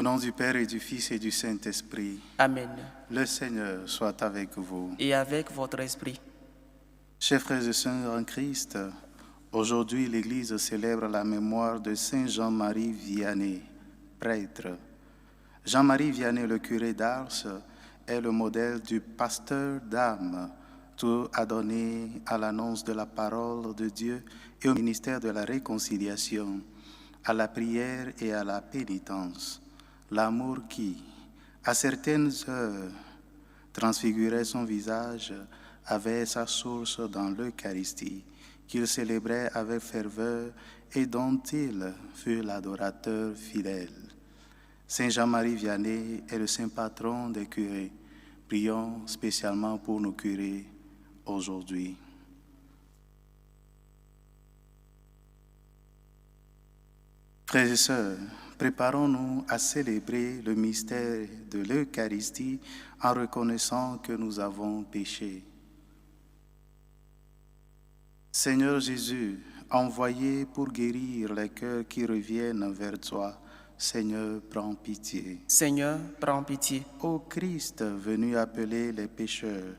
Au nom du Père et du Fils et du Saint-Esprit, Amen. le Seigneur soit avec vous. Et avec votre esprit. Chers frères et sœurs en Christ, aujourd'hui l'Église célèbre la mémoire de Saint Jean-Marie Vianney, prêtre. Jean-Marie Vianney, le curé d'Ars, est le modèle du pasteur d'âme. Tout a donné à l'annonce de la parole de Dieu et au ministère de la réconciliation, à la prière et à la pénitence. L'amour qui, à certaines heures, transfigurait son visage, avait sa source dans l'Eucharistie, qu'il célébrait avec ferveur et dont il fut l'adorateur fidèle. Saint Jean-Marie Vianney est le saint patron des curés. Prions spécialement pour nos curés aujourd'hui. Frères et sœurs, préparons-nous à célébrer le mystère de l'Eucharistie en reconnaissant que nous avons péché. Seigneur Jésus, envoyé pour guérir les cœurs qui reviennent vers toi, Seigneur, prends pitié. Seigneur, prends pitié. Ô Christ, venu appeler les pécheurs,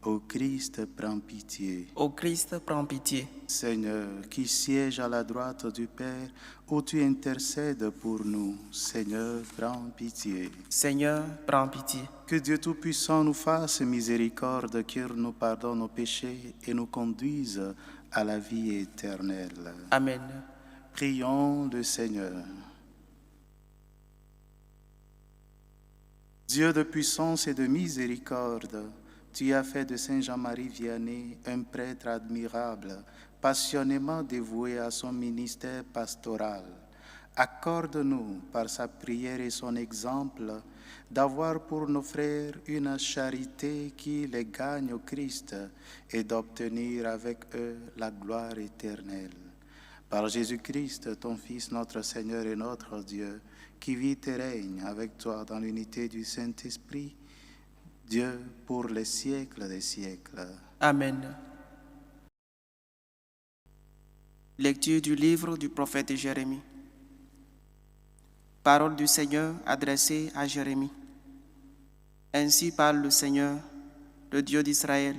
ô Christ, prends pitié. Ô Christ, prends pitié. Seigneur, qui siège à la droite du Père, où tu intercèdes pour nous, Seigneur, prends pitié. Seigneur, prends pitié. Que Dieu Tout-Puissant nous fasse miséricorde, qu'il nous pardonne nos péchés et nous conduise à la vie éternelle. Amen. Prions le Seigneur. Dieu de puissance et de miséricorde, tu as fait de Saint Jean-Marie Vianney un prêtre admirable, passionnément dévoué à son ministère pastoral. Accorde-nous, par sa prière et son exemple, d'avoir pour nos frères une charité qui les gagne au Christ et d'obtenir avec eux la gloire éternelle. Par Jésus-Christ, ton Fils, notre Seigneur et notre Dieu, qui vit et règne avec toi dans l'unité du Saint-Esprit, Dieu pour les siècles des siècles. Amen. Lecture du livre du prophète Jérémie. Parole du Seigneur adressée à Jérémie. Ainsi parle le Seigneur, le Dieu d'Israël.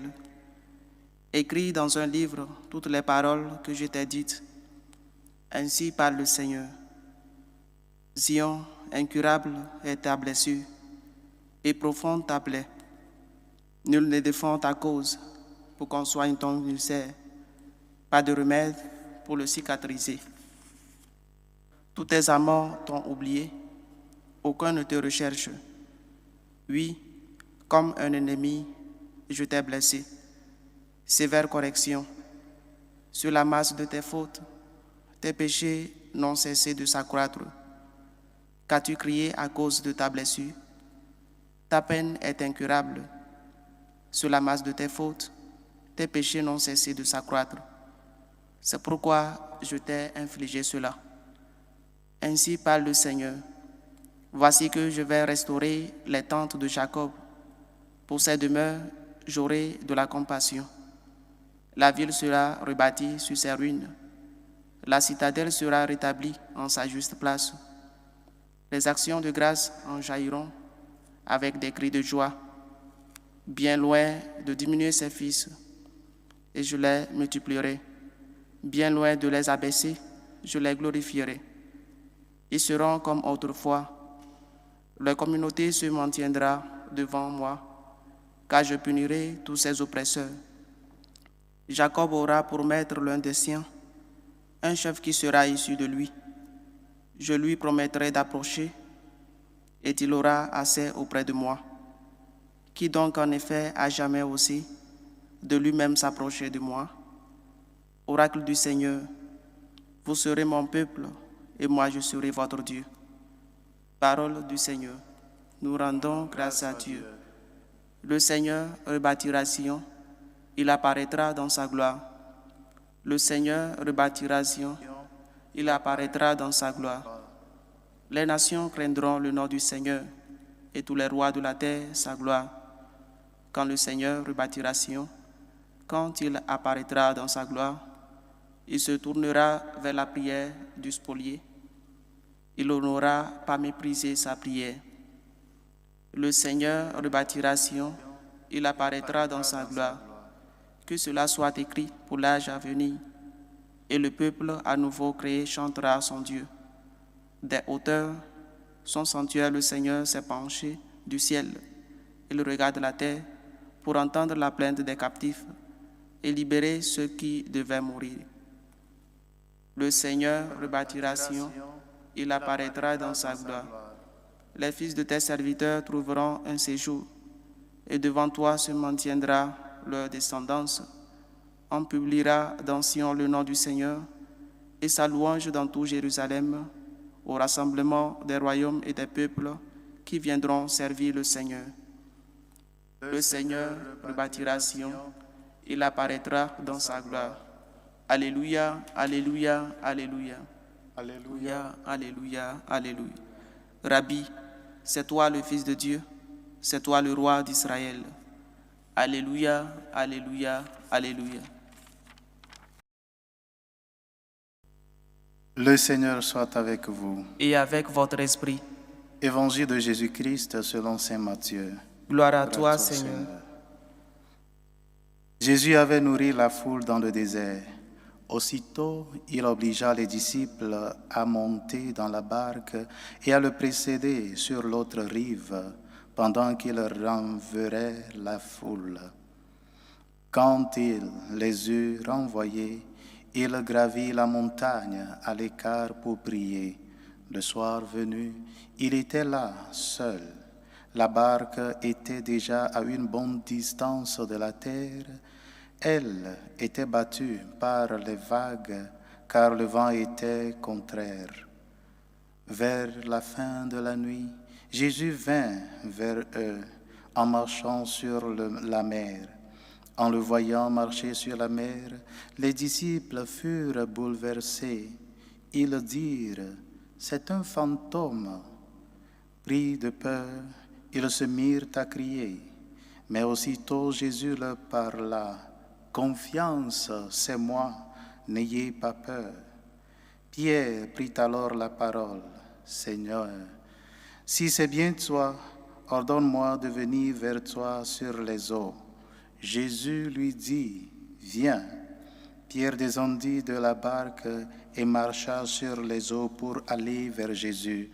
Écris dans un livre toutes les paroles que je t'ai dites. Ainsi parle le Seigneur. Zion, incurable est ta blessure, et profonde ta plaie. Nul ne défend ta cause pour qu'on soigne ton ulcère. Pas de remède pour le cicatriser. Tous tes amants t'ont oublié, aucun ne te recherche. Oui, comme un ennemi, je t'ai blessé. Sévère correction. Sur la masse de tes fautes, tes péchés n'ont cessé de s'accroître. Qu'as-tu crié à cause de ta blessure? Ta peine est incurable. Sur la masse de tes fautes, tes péchés n'ont cessé de s'accroître. C'est pourquoi je t'ai infligé cela. Ainsi parle le Seigneur. Voici que je vais restaurer les tentes de Jacob. Pour ses demeures, j'aurai de la compassion. La ville sera rebâtie sur ses ruines. La citadelle sera rétablie en sa juste place. Les actions de grâce en jailliront avec des cris de joie, bien loin de diminuer ses fils, et je les multiplierai. Bien loin de les abaisser, je les glorifierai. Ils seront comme autrefois. Leur communauté se maintiendra devant moi, car je punirai tous ses oppresseurs. Jacob aura pour maître l'un des siens, un chef qui sera issu de lui. Je lui promettrai d'approcher, et il aura assez auprès de moi. Qui donc en effet a jamais osé de lui-même s'approcher de moi? Oracle du Seigneur, vous serez mon peuple, et moi je serai votre Dieu. Parole du Seigneur, nous rendons grâce à Dieu. Le Seigneur rebâtira Sion, il apparaîtra dans sa gloire. Le Seigneur rebâtira Sion, il apparaîtra dans sa gloire. Les nations craindront le nom du Seigneur, et tous les rois de la terre sa gloire. Quand le Seigneur rebâtira Sion, quand il apparaîtra dans sa gloire, il se tournera vers la prière du spolié. il n'aura pas méprisé sa prière. Le Seigneur rebâtira Sion, il apparaîtra dans sa gloire. Que cela soit écrit pour l'âge à venir, et le peuple à nouveau créé chantera son Dieu. Des hauteurs, son sanctuaire, le Seigneur s'est penché du ciel. Il regarde la terre pour entendre la plainte des captifs et libérer ceux qui devaient mourir. Le Seigneur rebâtira Sion, il apparaîtra dans sa gloire. Les fils de tes serviteurs trouveront un séjour, et devant toi se maintiendra leur descendance. On publiera dans Sion le nom du Seigneur et sa louange dans tout Jérusalem, au rassemblement des royaumes et des peuples qui viendront servir le Seigneur. Le Seigneur rebâtira Sion, il apparaîtra dans sa gloire. Alléluia, alléluia, alléluia. Alléluia, alléluia, alléluia. Rabbi, c'est toi le Fils de Dieu, c'est toi le roi d'Israël. Alléluia, alléluia, alléluia. Le Seigneur soit avec vous. Et avec votre esprit. Évangile de Jésus-Christ selon saint Matthieu. Gloire à toi, Seigneur. Jésus avait nourri la foule dans le désert. Aussitôt, il obligea les disciples à monter dans la barque et à le précéder sur l'autre rive, pendant qu'il renverrait la foule. Quand il les eut renvoyés, il gravit la montagne à l'écart pour prier. Le soir venu, il était là, seul. La barque était déjà à une bonne distance de la terre. Elle était battue par les vagues, car le vent était contraire. Vers la fin de la nuit, Jésus vint vers eux en marchant sur la mer. En le voyant marcher sur la mer, les disciples furent bouleversés. Ils dirent, « C'est un fantôme !» Pris de peur, ils se mirent à crier. Mais aussitôt Jésus leur parla, « Confiance, c'est moi, n'ayez pas peur. » Pierre prit alors la parole, « Seigneur, si c'est bien toi, ordonne-moi de venir vers toi sur les eaux. » Jésus lui dit, « Viens. » Pierre descendit de la barque et marcha sur les eaux pour aller vers Jésus.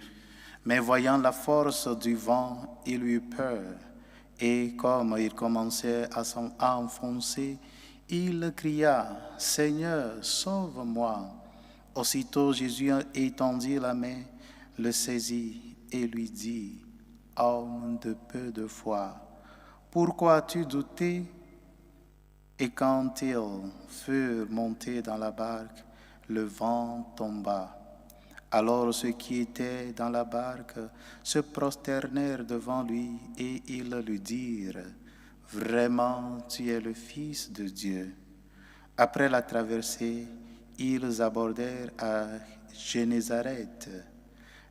Mais voyant la force du vent, il eut peur. Et comme il commençait à s'enfoncer, il cria, « Seigneur, sauve-moi !» Aussitôt Jésus étendit la main, le saisit et lui dit, « Homme de peu de foi, pourquoi as-tu douté ?» Et quand ils furent montés dans la barque, le vent tomba. Alors ceux qui étaient dans la barque se prosternèrent devant lui et ils lui dirent, « Vraiment, tu es le Fils de Dieu. » Après la traversée, ils abordèrent à Génézareth.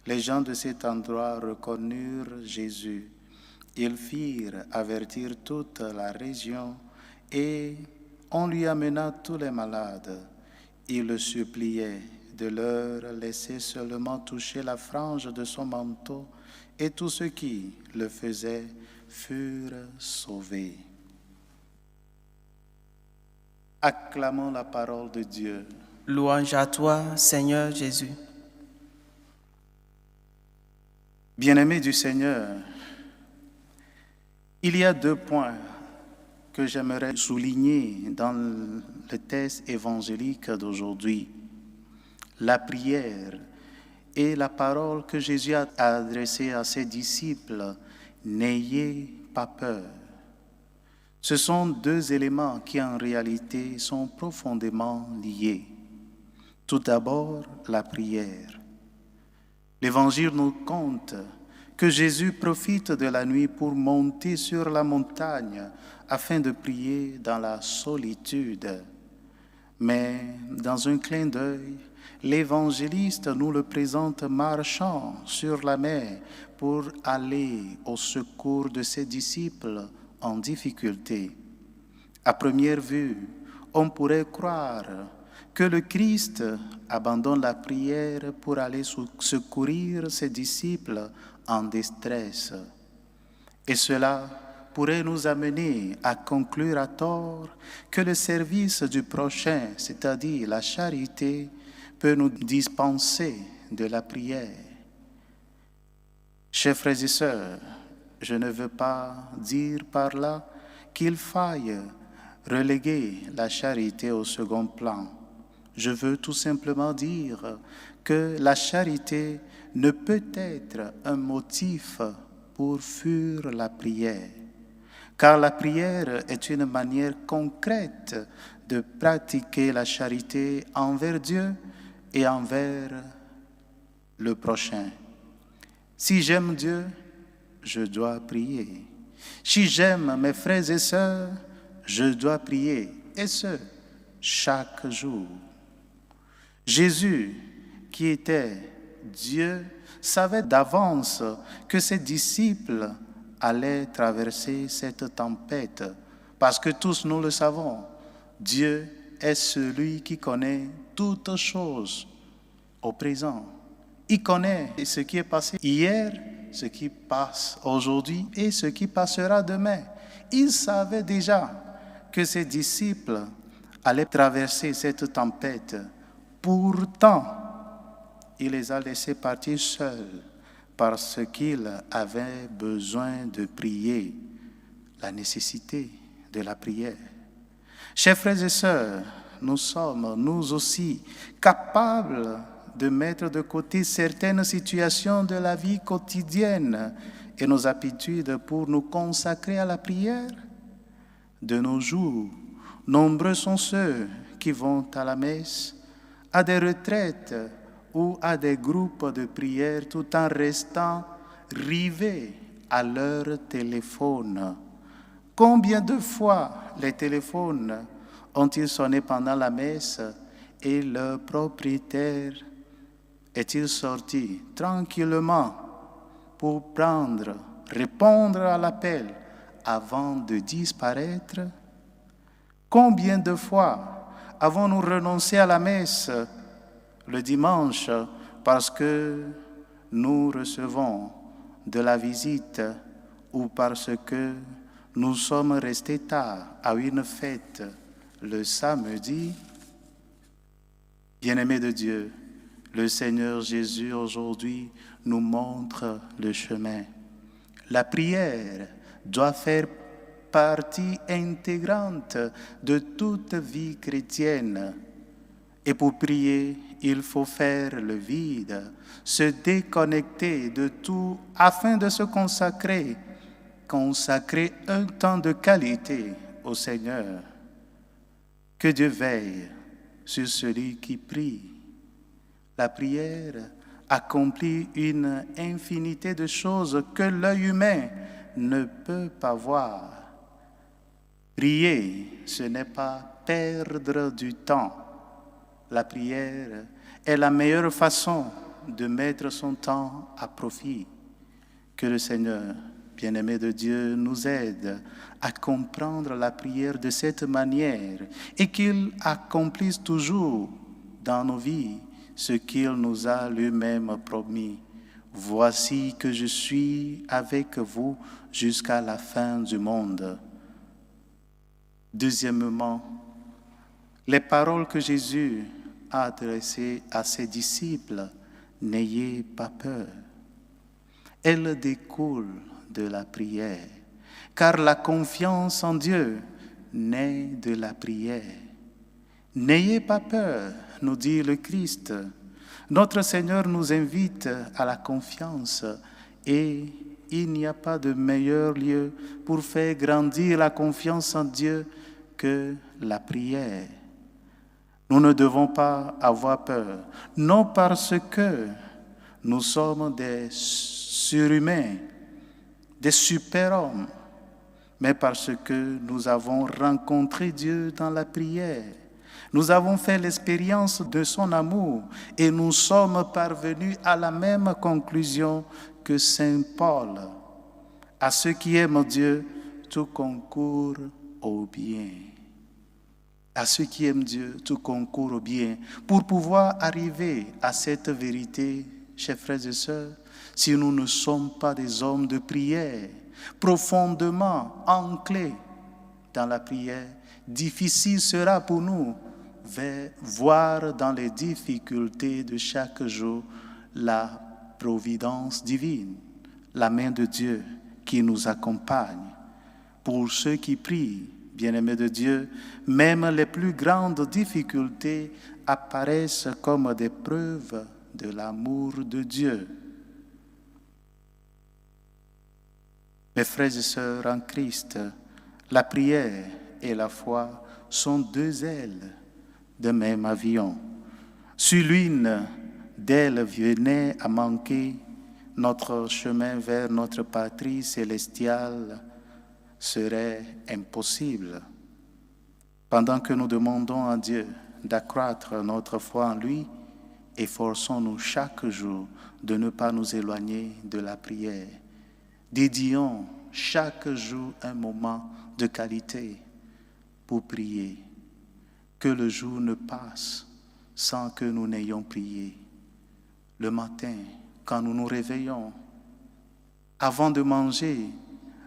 Les gens de cet endroit reconnurent Jésus. Ils firent avertir toute la région et on lui amena tous les malades. Il le suppliait de leur laisser seulement toucher la frange de son manteau, et tous ceux qui le faisaient furent sauvés. Acclamons la parole de Dieu. Louange à toi, Seigneur Jésus. Bien-aimés du Seigneur, il y a 2 points que j'aimerais souligner dans le texte évangélique d'aujourd'hui. La prière et la parole que Jésus a adressée à ses disciples, « N'ayez pas peur ». Ce sont 2 éléments qui en réalité sont profondément liés. Tout d'abord, la prière. L'Évangile nous conte que Jésus profite de la nuit pour monter sur la montagne afin de prier dans la solitude. Mais dans un clin d'œil, l'évangéliste nous le présente marchant sur la mer pour aller au secours de ses disciples en difficulté. À première vue, on pourrait croire que le Christ abandonne la prière pour aller secourir ses disciples en détresse. Et cela pourrait nous amener à conclure à tort que le service du prochain, c'est-à-dire la charité, peut nous dispenser de la prière. Chers frères et sœurs, je ne veux pas dire par là qu'il faille reléguer la charité au second plan. Je veux tout simplement dire que la charité ne peut être un motif pour fuir la prière, car la prière est une manière concrète de pratiquer la charité envers Dieu et envers le prochain. Si j'aime Dieu, je dois prier. Si j'aime mes frères et sœurs, je dois prier, et ce, chaque jour. Jésus, qui était Dieu, savait d'avance que ses disciples allaient traverser cette tempête, parce que tous nous le savons, Dieu est celui qui connaît toutes choses au présent. Il connaît ce qui est passé hier, ce qui passe aujourd'hui et ce qui passera demain. Il savait déjà que ses disciples allaient traverser cette tempête. Pourtant, il les a laissés partir seuls parce qu'ils avaient besoin de prier, la nécessité de la prière. Chers frères et sœurs, nous sommes, nous aussi, capables de mettre de côté certaines situations de la vie quotidienne et nos habitudes pour nous consacrer à la prière. De nos jours, nombreux sont ceux qui vont à la messe, à des retraites ou à des groupes de prière tout en restant rivés à leur téléphone. Combien de fois les téléphones ont-ils sonné pendant la messe et leur propriétaire est-il sorti tranquillement pour répondre à l'appel avant de disparaître? Combien de fois avons-nous renoncé à la messe le dimanche parce que nous recevons de la visite ou parce que nous sommes restés tard à une fête le samedi? Bien-aimés de Dieu, le Seigneur Jésus aujourd'hui nous montre le chemin. La prière doit faire partie intégrante de toute vie chrétienne. Et pour prier, il faut faire le vide, se déconnecter de tout afin de se consacrer un temps de qualité au Seigneur. Que Dieu veille sur celui qui prie. La prière accomplit une infinité de choses que l'œil humain ne peut pas voir. Prier, ce n'est pas perdre du temps. La prière est la meilleure façon de mettre son temps à profit. Que le Seigneur, bien-aimé de Dieu, nous aide à comprendre la prière de cette manière et qu'il accomplisse toujours dans nos vies ce qu'il nous a lui-même promis. Voici que je suis avec vous jusqu'à la fin du monde. Deuxièmement, les paroles que Jésus a adressées à ses disciples, n'ayez pas peur. Elles découlent de la prière, car la confiance en Dieu naît de la prière. N'ayez pas peur, nous dit le Christ. Notre Seigneur nous invite à la confiance et il n'y a pas de meilleur lieu pour faire grandir la confiance en Dieu que la prière. Nous ne devons pas avoir peur, non parce que nous sommes des surhumains, des super-hommes, mais parce que nous avons rencontré Dieu dans la prière. Nous avons fait l'expérience de son amour et nous sommes parvenus à la même conclusion que Saint Paul. À ceux qui aiment Dieu, tout concourt au bien. À ceux qui aiment Dieu, tout concourt au bien. Pour pouvoir arriver à cette vérité, chers frères et sœurs, si nous ne sommes pas des hommes de prière, profondément ancrés dans la prière, difficile sera pour nous voir dans les difficultés de chaque jour la providence divine, la main de Dieu qui nous accompagne. Pour ceux qui prient, bien-aimés de Dieu, même les plus grandes difficultés apparaissent comme des preuves de l'amour de Dieu. Mes frères et sœurs en Christ, la prière et la foi sont deux ailes de même avion. Si l'une d'elles venait à manquer, notre chemin vers notre patrie célestiale serait impossible. Pendant que nous demandons à Dieu d'accroître notre foi en lui, efforçons-nous chaque jour de ne pas nous éloigner de la prière. Dédions chaque jour un moment de qualité pour prier. Que le jour ne passe sans que nous n'ayons prié. Le matin, quand nous nous réveillons, avant de manger,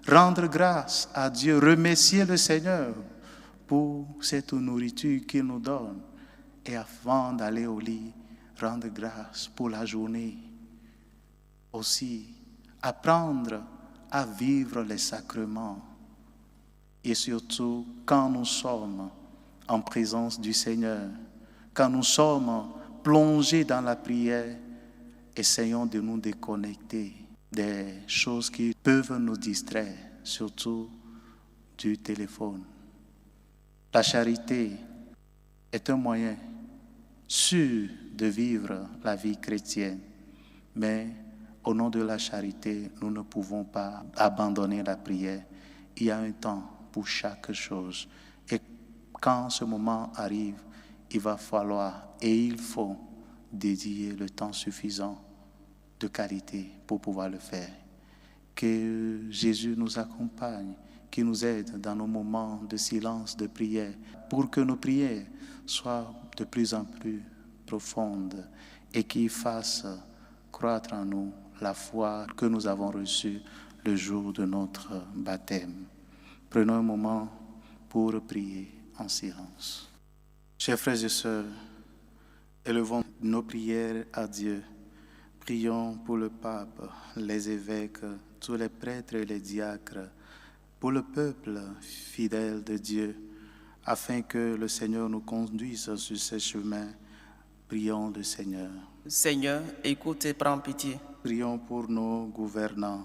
rendre grâce à Dieu, remercier le Seigneur pour cette nourriture qu'il nous donne. Et avant d'aller au lit, rendre grâce pour la journée. Aussi, apprendre à vivre les sacrements. Et surtout, quand nous sommes en présence du Seigneur, quand nous sommes plongés dans la prière, essayons de nous déconnecter des choses qui peuvent nous distraire, surtout du téléphone. La charité est un moyen sûr de vivre la vie chrétienne, mais au nom de la charité, nous ne pouvons pas abandonner la prière. Il y a un temps pour chaque chose. Et quand ce moment arrive, il va falloir et il faut dédier le temps suffisant de qualité pour pouvoir le faire. Que Jésus nous accompagne, qu'il nous aide dans nos moments de silence, de prière, pour que nos prières soient de plus en plus profondes et qu'il fasse croître en nous la foi que nous avons reçue le jour de notre baptême. Prenons un moment pour prier en silence. Chers frères et sœurs, élevons nos prières à Dieu. Prions pour le pape, les évêques, tous les prêtres et les diacres, pour le peuple fidèle de Dieu, afin que le Seigneur nous conduise sur ce chemin. Prions le Seigneur. Seigneur, écoute et prends pitié. Prions pour nos gouvernants,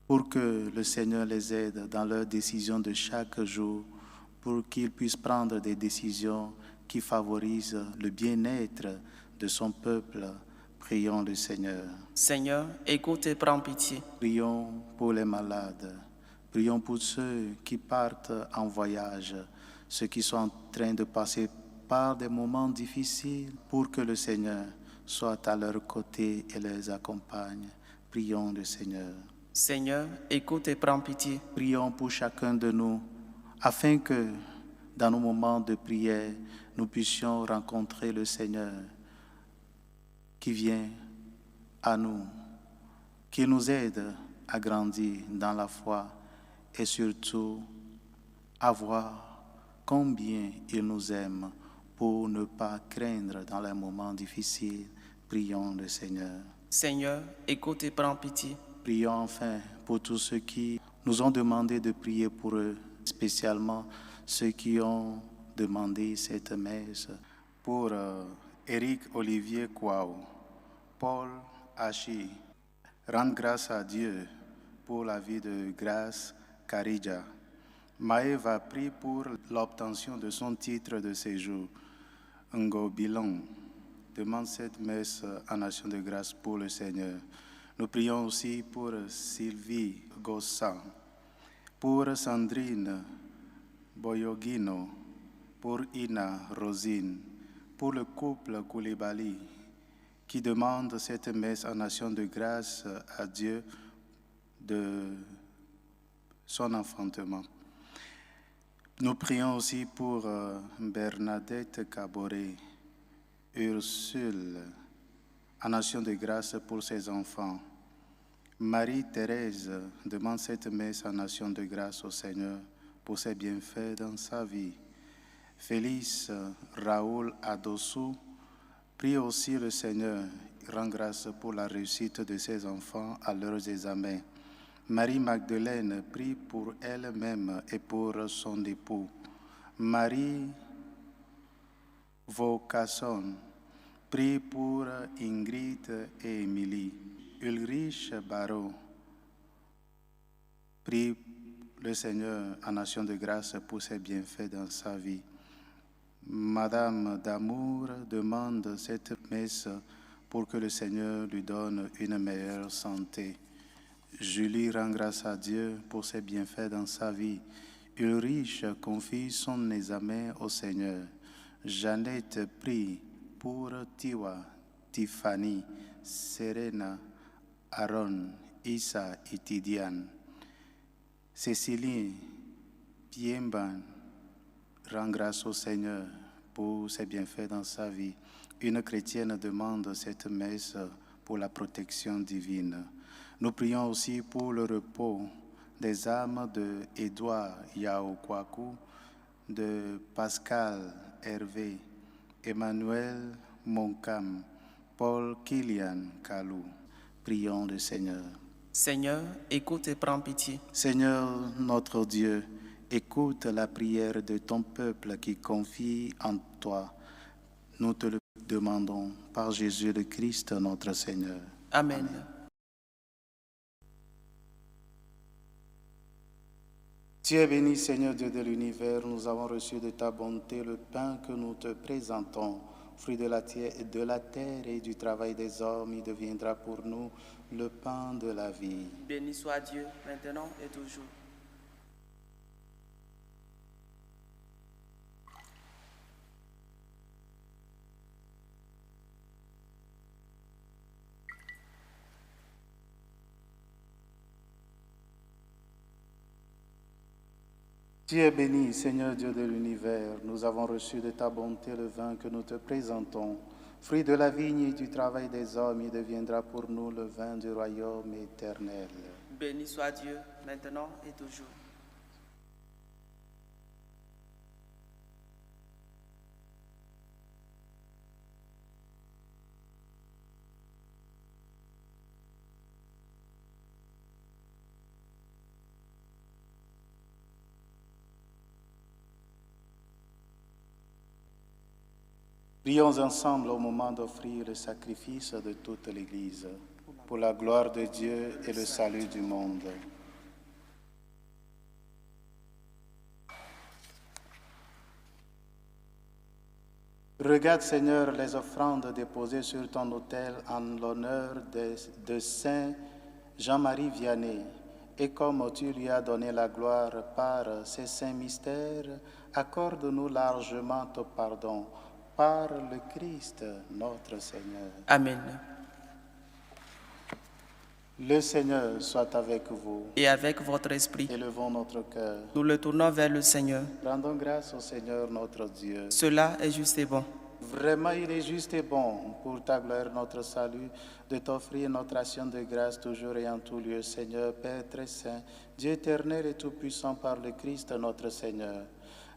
pour que le Seigneur les aide dans leurs décisions de chaque jour, pour qu'ils puissent prendre des décisions qui favorisent le bien-être de son peuple. Prions le Seigneur. Seigneur, écoute et prends pitié. Prions pour les malades. Prions pour ceux qui partent en voyage, ceux qui sont en train de passer par des moments difficiles, pour que le Seigneur soit à leur côté et les accompagne. Prions le Seigneur. Seigneur, écoute et prends pitié. Prions pour chacun de nous, afin que dans nos moments de prière, nous puissions rencontrer le Seigneur qui vient à nous, qui nous aide à grandir dans la foi et surtout à voir combien il nous aime pour ne pas craindre dans les moments difficiles. Prions le Seigneur. Seigneur, écoute et prends pitié. Prions enfin pour tous ceux qui nous ont demandé de prier pour eux, spécialement ceux qui ont demandé cette messe. Pour Éric Olivier Kouao, Paul Hachi, rendre grâce à Dieu pour la vie de Grâce Karija. Maëva prie pour l'obtention de son titre de séjour. Ngo Bilong demande cette messe en action de grâce pour le Seigneur. Nous prions aussi pour Sylvie Gossan, pour Sandrine Boyogino, pour Ina Rosine, pour le couple Koulibaly qui demande cette messe en action de grâce à Dieu de son enfantement. Nous prions aussi pour Bernadette Caboret, Ursule, en action de grâce pour ses enfants. Marie-Thérèse demande cette messe en action de grâce au Seigneur pour ses bienfaits dans sa vie. Félix Raoul Adossou prie aussi le Seigneur, rend grâce pour la réussite de ses enfants à leurs examens. Marie-Magdeleine prie pour elle-même et pour son époux. Marie Vaucasson prie pour Ingrid et Émilie. Ulrich Barrault prie le Seigneur en action de grâce pour ses bienfaits dans sa vie. Madame d'Amour demande cette messe pour que le Seigneur lui donne une meilleure santé. Julie rend grâce à Dieu pour ses bienfaits dans sa vie. Ulrich confie son examen au Seigneur. Jeannette prie pour Tiwa, Tiffany, Serena, Aaron, Issa et Tidiane. Cécilie Piemban rend grâce au Seigneur pour ses bienfaits dans sa vie. Une chrétienne demande cette messe pour la protection divine. Nous prions aussi pour le repos des âmes de Édouard Yao Kwaku, de Pascal Hervé, Emmanuel Moncam, Paul Kilian Kalou. Prions le Seigneur. Seigneur, écoute et prends pitié. Seigneur notre Dieu, écoute la prière de ton peuple qui confie en toi. Nous te le demandons par Jésus le Christ notre Seigneur. Amen. Tu es béni, Seigneur Dieu de l'univers. Nous avons reçu de ta bonté le pain que nous te présentons. Fruit de la terre et du travail des hommes, il deviendra pour nous le pain de la vie. Béni soit Dieu, maintenant et toujours. Tu es béni, Seigneur Dieu de l'univers. Nous avons reçu de ta bonté le vin que nous te présentons. Fruit de la vigne et du travail des hommes, il deviendra pour nous le vin du royaume éternel. Béni soit Dieu, maintenant et toujours. Prions ensemble au moment d'offrir le sacrifice de toute l'Église, pour la gloire de Dieu et le salut du monde. Regarde, Seigneur, les offrandes déposées sur ton autel en l'honneur de Saint Jean-Marie Vianney. Et comme tu lui as donné la gloire par ces saints mystères, accorde-nous largement ton pardon par le Christ, notre Seigneur. Amen. Le Seigneur soit avec vous. Et avec votre esprit. Élevons notre cœur. Nous le tournons vers le Seigneur. Rendons grâce au Seigneur notre Dieu. Cela est juste et bon. Vraiment, il est juste et bon pour ta gloire, notre salut, de t'offrir notre action de grâce toujours et en tout lieu, Seigneur, Père très saint, Dieu éternel et tout-puissant par le Christ notre Seigneur.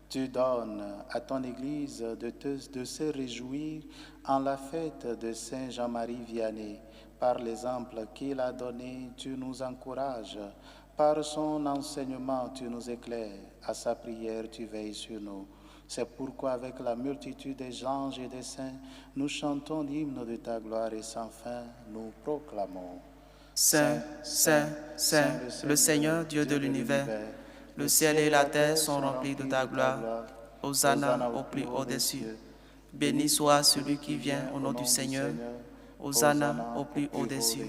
Tu donnes à ton Église de se réjouir en la fête de Saint Jean-Marie Vianney. Par l'exemple qu'il a donné, tu nous encourages. Par son enseignement, tu nous éclaires. À sa prière, tu veilles sur nous. C'est pourquoi, avec la multitude des anges et des saints, nous chantons l'hymne de ta gloire et sans fin, nous proclamons. Saint, Saint, Saint, le Seigneur Dieu de l'univers. Le ciel et la terre sont remplis de ta gloire. Hosanna au plus haut des cieux. Béni soit celui qui vient au nom du Seigneur. Hosanna au plus haut des cieux.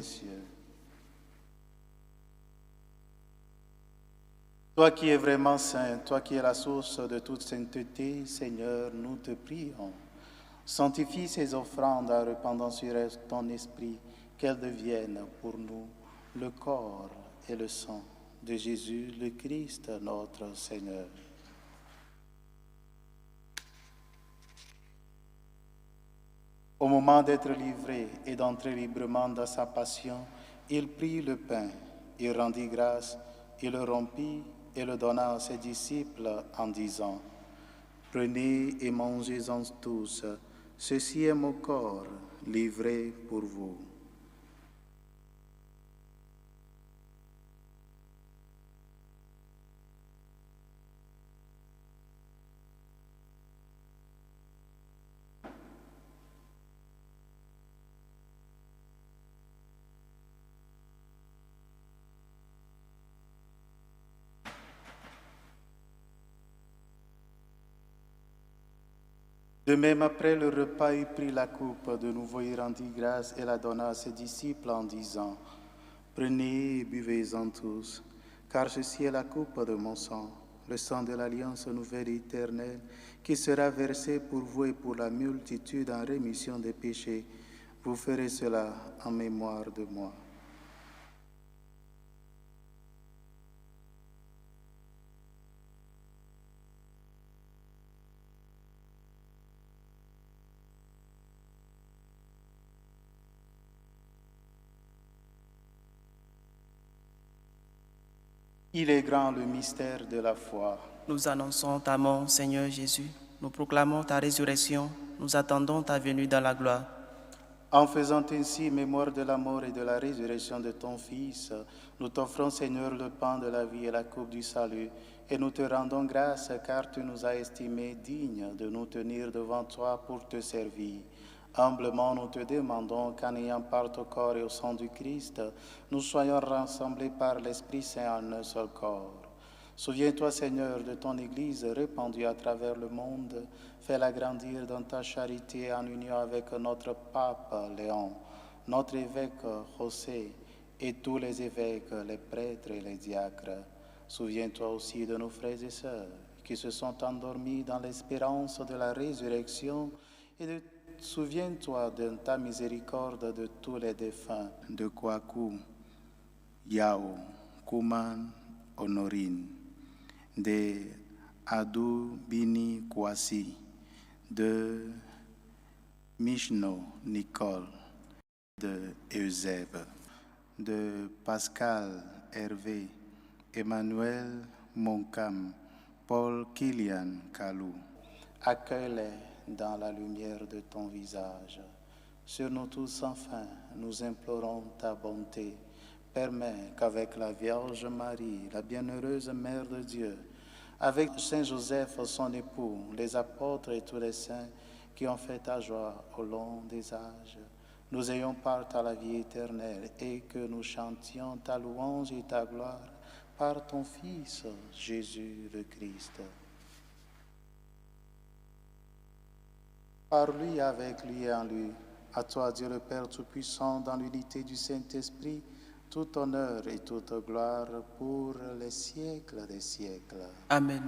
Toi qui es vraiment saint, toi qui es la source de toute sainteté, Seigneur, nous te prions. Sanctifie ces offrandes en répandant sur ton esprit, qu'elles deviennent pour nous le corps et le sang de Jésus, le Christ, notre Seigneur. Au moment d'être livré et d'entrer librement dans sa passion, il prit le pain, il rendit grâce, il le rompit et le donna à ses disciples en disant, « Prenez et mangez-en tous, ceci est mon corps livré pour vous. » De même, après le repas, il prit la coupe, de nouveau il rendit grâce et la donna à ses disciples en disant, « Prenez et buvez-en tous, car ceci est la coupe de mon sang, le sang de l'alliance nouvelle et éternelle, qui sera versé pour vous et pour la multitude en rémission des péchés. Vous ferez cela en mémoire de moi. » Il est grand le mystère de la foi. Nous annonçons ta mort, Seigneur Jésus. Nous proclamons ta résurrection. Nous attendons ta venue dans la gloire. En faisant ainsi mémoire de la mort et de la résurrection de ton Fils, nous t'offrons, Seigneur, le pain de la vie et la coupe du salut, et nous te rendons grâce car tu nous as estimés dignes de nous tenir devant toi pour te servir. Humblement, nous te demandons qu'en ayant part au corps et au sang du Christ, nous soyons rassemblés par l'Esprit Saint en un seul corps. Souviens-toi, Seigneur, de ton Église répandue à travers le monde. Fais-la grandir dans ta charité en union avec notre pape Léon, notre évêque José et tous les évêques, les prêtres et les diacres. Souviens-toi aussi de nos frères et sœurs qui se sont endormis dans l'espérance de la résurrection et souviens-toi de ta miséricorde de tous les défunts, de Kwaku, Yao, Kuman, Honorine, de Adou Bini Kwasi, de Michno Nicole, de Eusèbe, de Pascal Hervé, Emmanuel Moncam, Paul Kilian Kalou. Accueille-les dans la lumière de ton visage. Sur nous tous, enfin, nous implorons ta bonté. Permets qu'avec la Vierge Marie, la bienheureuse Mère de Dieu, avec Saint Joseph, son époux, les apôtres et tous les saints qui ont fait ta joie au long des âges, nous ayons part à la vie éternelle et que nous chantions ta louange et ta gloire par ton Fils, Jésus le Christ. Par lui, avec lui et en lui, à toi, Dieu le Père Tout-Puissant, dans l'unité du Saint-Esprit, tout honneur et toute gloire pour les siècles des siècles. Amen.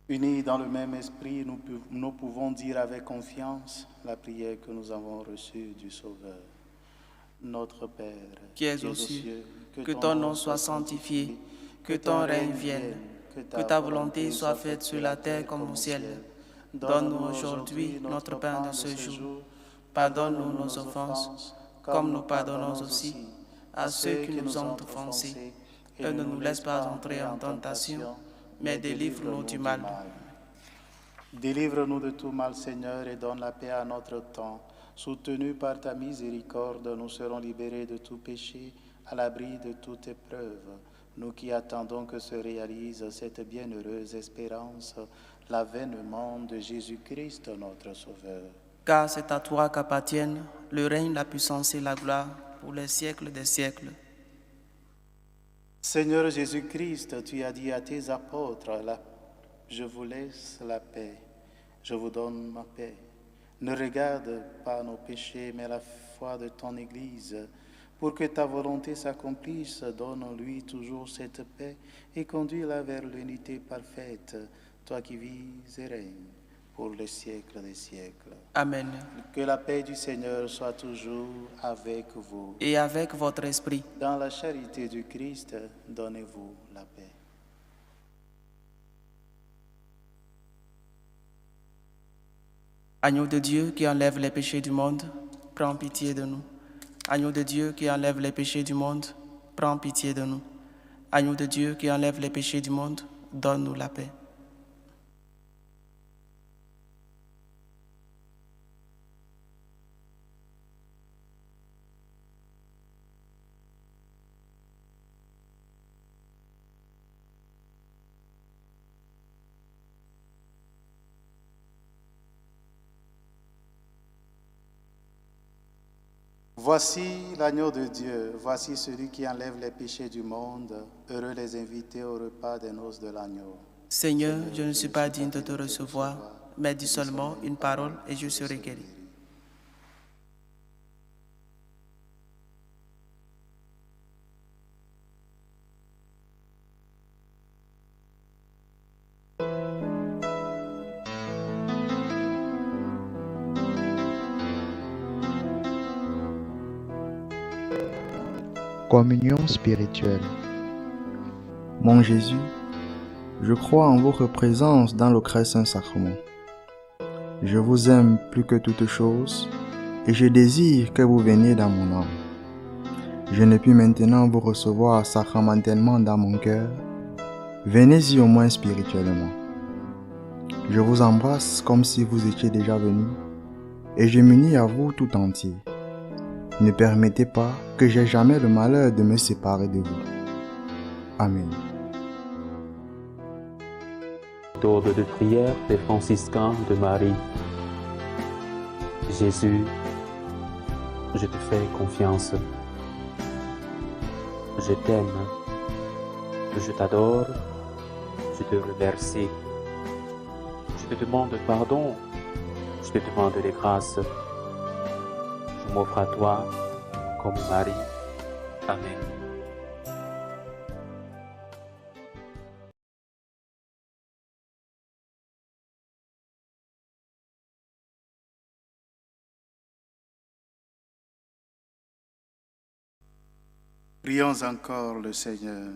Unis dans le même esprit, nous pouvons dire avec confiance la prière que nous avons reçue du Sauveur. Notre Père, qui es aux cieux, que ton nom soit sanctifié, que ton règne vienne, que ta volonté soit faite sur la terre comme au ciel. Donne-nous aujourd'hui notre pain de ce jour. Pardonne-nous nos offenses, comme nous pardonnons aussi à ceux qui nous ont offensés. Et ne nous laisse pas entrer en tentation, mais délivre-nous du mal. Délivre-nous de tout mal, Seigneur, et donne la paix à notre temps. Soutenus par ta miséricorde, nous serons libérés de tout péché, à l'abri de toute épreuve. Nous qui attendons que se réalise cette bienheureuse espérance, l'avènement de Jésus-Christ, notre Sauveur. Car c'est à toi qu'appartiennent le règne, la puissance et la gloire pour les siècles des siècles. Seigneur Jésus-Christ, tu as dit à tes apôtres, je vous laisse la paix, je vous donne ma paix. Ne regarde pas nos péchés, mais la foi de ton Église. Pour que ta volonté s'accomplisse, donne-lui toujours cette paix et conduis-la vers l'unité parfaite, toi qui vis et règnes pour les siècles des siècles. Amen. Que la paix du Seigneur soit toujours avec vous. Et avec votre esprit. Dans la charité du Christ, donnez-vous la paix. Agneau de Dieu qui enlève les péchés du monde, prends pitié de nous. Agneau de Dieu qui enlève les péchés du monde, prends pitié de nous. Agneau de Dieu qui enlève les péchés du monde, donne-nous la paix. Voici l'agneau de Dieu, voici celui qui enlève les péchés du monde. Heureux les invités au repas des noces de l'agneau. Seigneur, je ne suis pas digne de te recevoir, mais dis seulement une parole et je serai guéri. Communion spirituelle. Mon Jésus, je crois en votre présence dans le très saint sacrement. Je vous aime plus que toute chose et je désire que vous veniez dans mon âme. Je ne puis maintenant vous recevoir sacramentellement dans mon cœur. Venez-y au moins spirituellement. Je vous embrasse comme si vous étiez déjà venu et je m'unis à vous tout entier. Ne permettez pas que j'aie jamais le malheur de me séparer de vous. Amen. Méthode de prière des franciscains de Marie. Jésus, je te fais confiance. Je t'aime. Je t'adore. Je te remercie. Je te demande pardon. Je te demande des grâces. Je m'offre à toi comme Marie. Amen. Prions encore le Seigneur.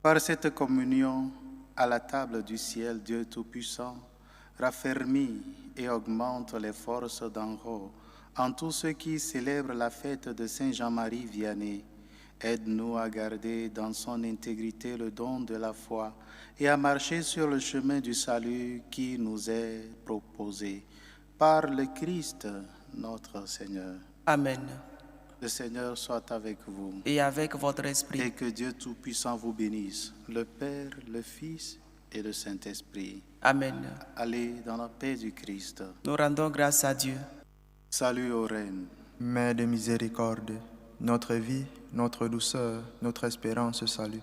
Par cette communion à la table du ciel, Dieu Tout-Puissant raffermit et augmente les forces d'en haut en tous ceux qui célèbrent la fête de Saint Jean-Marie Vianney. Aide-nous à garder dans son intégrité le don de la foi et à marcher sur le chemin du salut qui nous est proposé par le Christ notre Seigneur. Amen. Le Seigneur soit avec vous. Et avec votre esprit. Et que Dieu Tout-Puissant vous bénisse, le Père, le Fils et le Saint-Esprit. Amen. Allez dans la paix du Christ. Nous rendons grâce à Dieu. Salut aux reines. Mère de miséricorde, notre vie, notre douceur, notre espérance salue.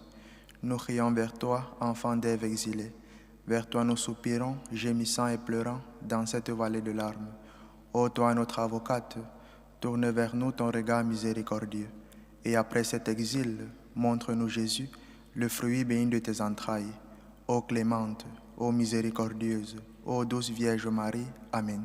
Nous crions vers toi, enfant d'Ève exilée. Vers toi nous soupirons, gémissant et pleurant, dans cette vallée de larmes. Ô toi, notre avocate, tourne vers nous ton regard miséricordieux. Et après cet exil, montre-nous Jésus, le fruit béni de tes entrailles. Ô clémente, ô miséricordieuse, ô douce Vierge Marie. Amen.